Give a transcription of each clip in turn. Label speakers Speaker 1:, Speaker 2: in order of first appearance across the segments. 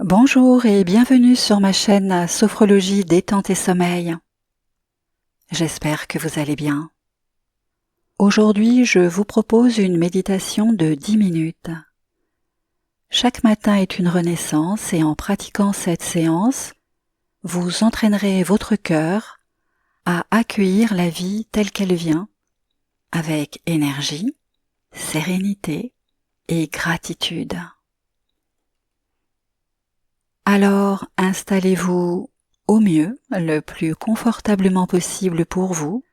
Speaker 1: Bonjour et bienvenue sur ma chaîne Sophrologie Détente et Sommeil. J'espère que vous allez bien. Aujourd'hui, je vous propose une méditation de 10 minutes. Chaque matin est une renaissance et en pratiquant cette séance, vous entraînerez votre cœur à accueillir la vie telle qu'elle vient, avec énergie, sérénité et gratitude. Alors, installez-vous au mieux, le plus confortablement possible pour vous,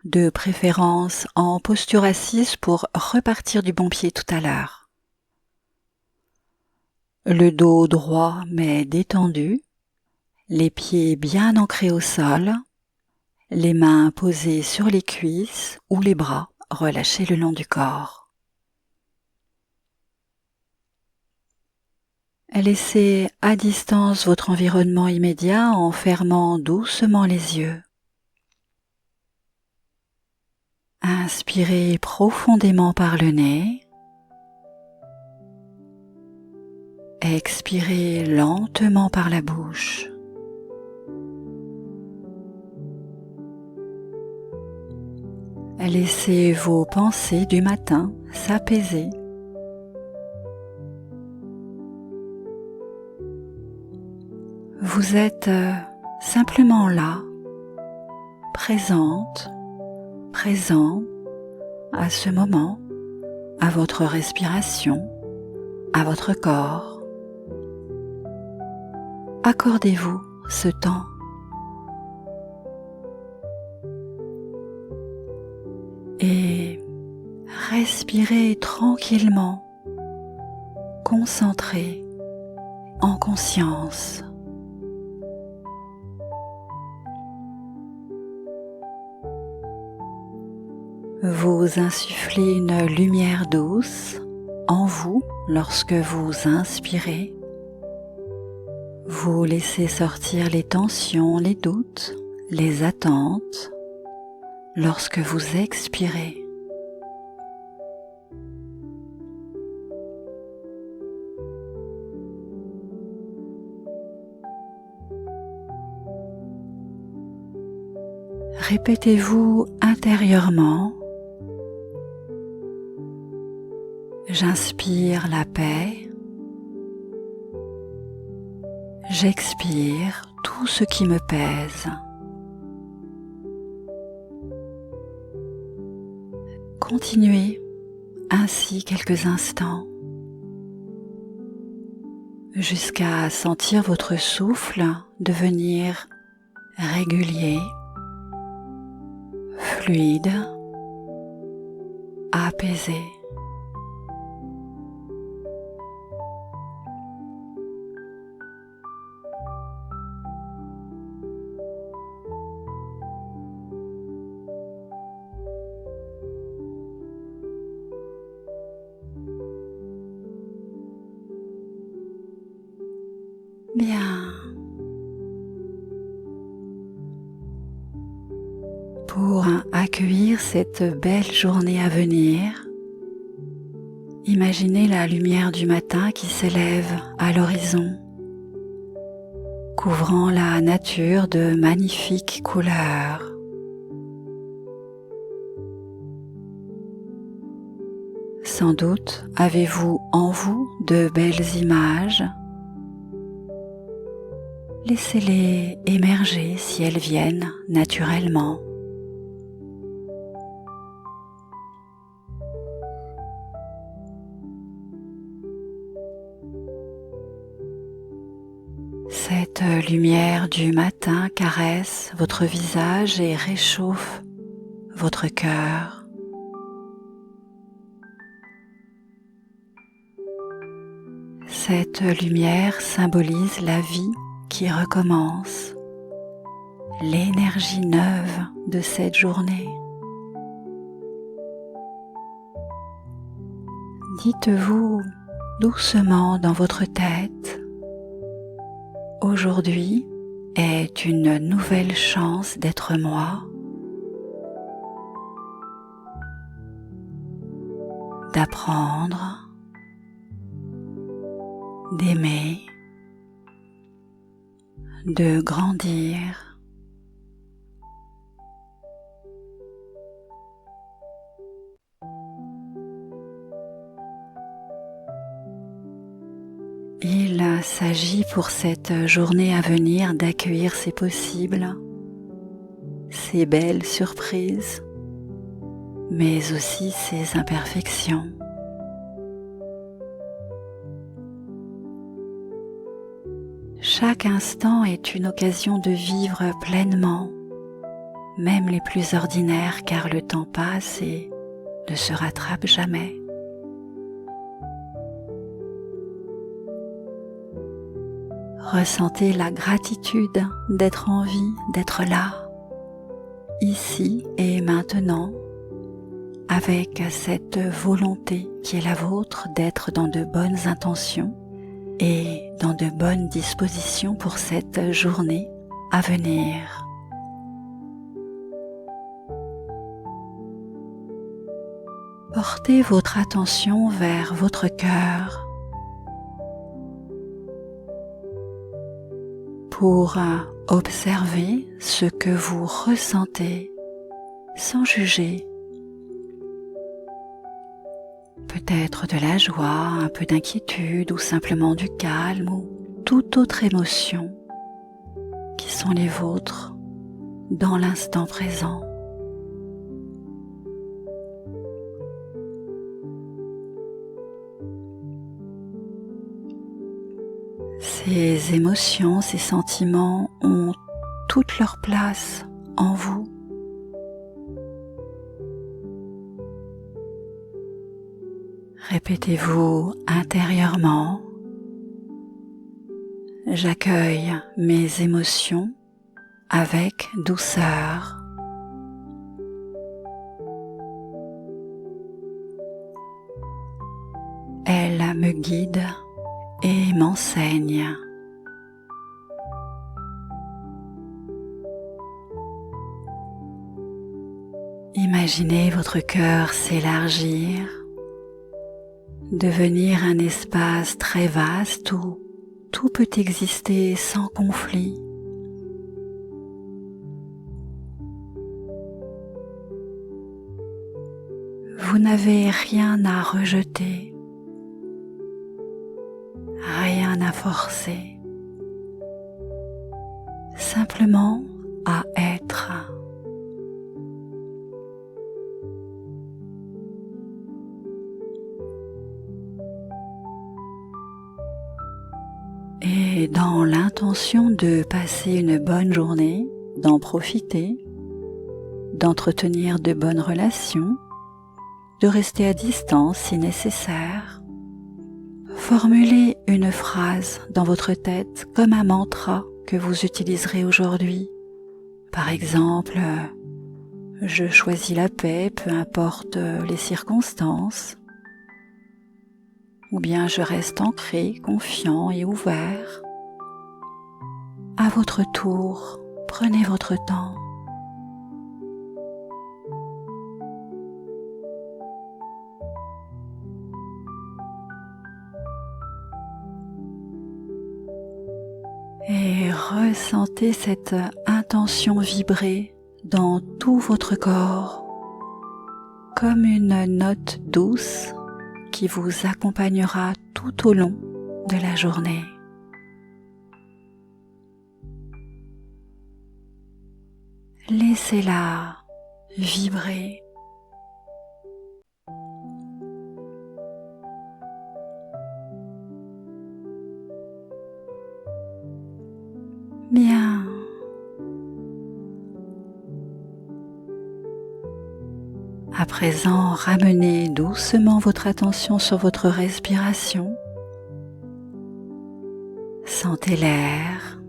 Speaker 1: de préférence en posture assise pour repartir du bon pied tout à l'heure. Le dos droit mais détendu, les pieds bien ancrés au sol, les mains posées sur les cuisses ou les bras relâchés le long du corps. Laissez à distance votre environnement immédiat en fermant doucement les yeux. Inspirez profondément par le nez. Expirez lentement par la bouche. Laissez vos pensées du matin s'apaiser. Vous êtes simplement là, présente, présent à ce moment, à votre respiration, à votre corps. Accordez-vous ce temps. Et respirez tranquillement, concentré, en conscience. Vous insufflez une lumière douce en vous lorsque vous inspirez. Vous laissez sortir les tensions, les doutes, les attentes lorsque vous expirez. Répétez-vous intérieurement: j'inspire la paix, j'expire tout ce qui me pèse. Continuez ainsi quelques instants jusqu'à sentir votre souffle devenir régulier, fluide, apaisé. Bien. Pour accueillir cette belle journée à venir, imaginez la lumière du matin qui s'élève à l'horizon, couvrant la nature de magnifiques couleurs. Sans doute avez-vous en vous de belles images. Laissez-les émerger si elles viennent naturellement. Cette lumière du matin caresse votre visage et réchauffe votre cœur. Cette lumière symbolise la vie qui recommence, l'énergie neuve de cette journée. Dites-vous doucement dans votre tête: aujourd'hui est une nouvelle chance d'être moi, d'apprendre, d'aimer de grandir. Il s'agit pour cette journée à venir d'accueillir ces possibles, ces belles surprises, mais aussi ces imperfections. Chaque instant est une occasion de vivre pleinement, même les plus ordinaires, car le temps passe et ne se rattrape jamais. Ressentez la gratitude d'être en vie, d'être là, ici et maintenant, avec cette volonté qui est la vôtre d'être dans de bonnes intentions et dans de bonnes dispositions pour cette journée à venir. Portez votre attention vers votre cœur pour observer ce que vous ressentez sans juger. Peut-être de la joie, un peu d'inquiétude ou simplement du calme ou toute autre émotion qui sont les vôtres dans l'instant présent. Ces émotions, ces sentiments ont toute leur place en vous. Répétez-vous intérieurement: j'accueille mes émotions avec douceur. Elles me guident et m'enseignent. Imaginez votre cœur s'élargir, devenir un espace très vaste où tout peut exister sans conflit. Vous n'avez rien à rejeter, rien à forcer, simplement à être. Et dans l'intention de passer une bonne journée, d'en profiter, d'entretenir de bonnes relations, de rester à distance si nécessaire, formulez une phrase dans votre tête comme un mantra que vous utiliserez aujourd'hui. Par exemple, je choisis la paix, peu importe les circonstances. Ou bien je reste ancré, confiant et ouvert. À votre tour, prenez votre temps. Et ressentez cette intention vibrer dans tout votre corps, comme une note douce qui vous accompagnera tout au long de la journée. Laissez-la vibrer. Bien. À présent, ramenez doucement votre attention sur votre respiration. Sentez l'air.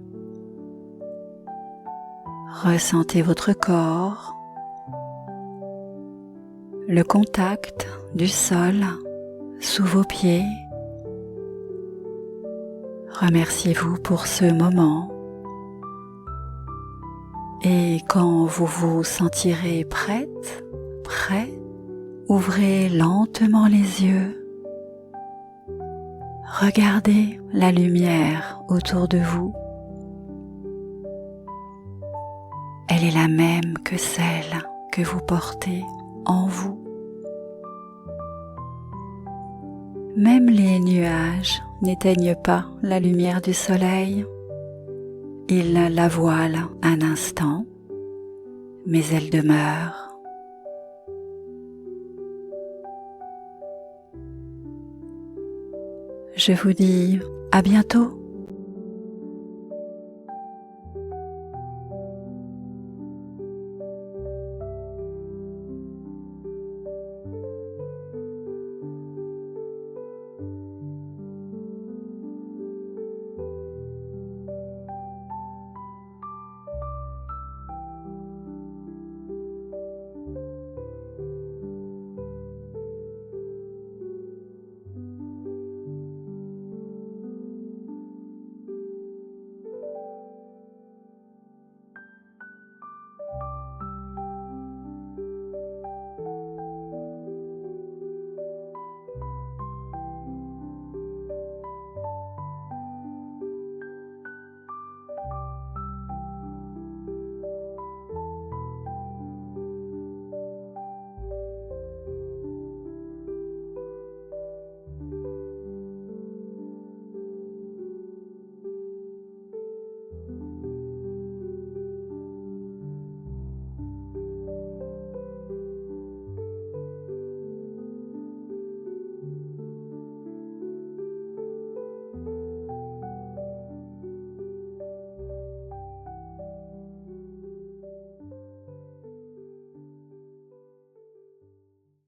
Speaker 1: Ressentez votre corps, le contact du sol sous vos pieds. Remerciez-vous pour ce moment. Et quand vous vous sentirez prête, prêt, ouvrez lentement les yeux. Regardez la lumière autour de vous. elle est la même que celle que vous portez en vous. Même les nuages n'éteignent pas la lumière du soleil. Ils la voilent un instant, mais elle demeure. Je vous dis à bientôt.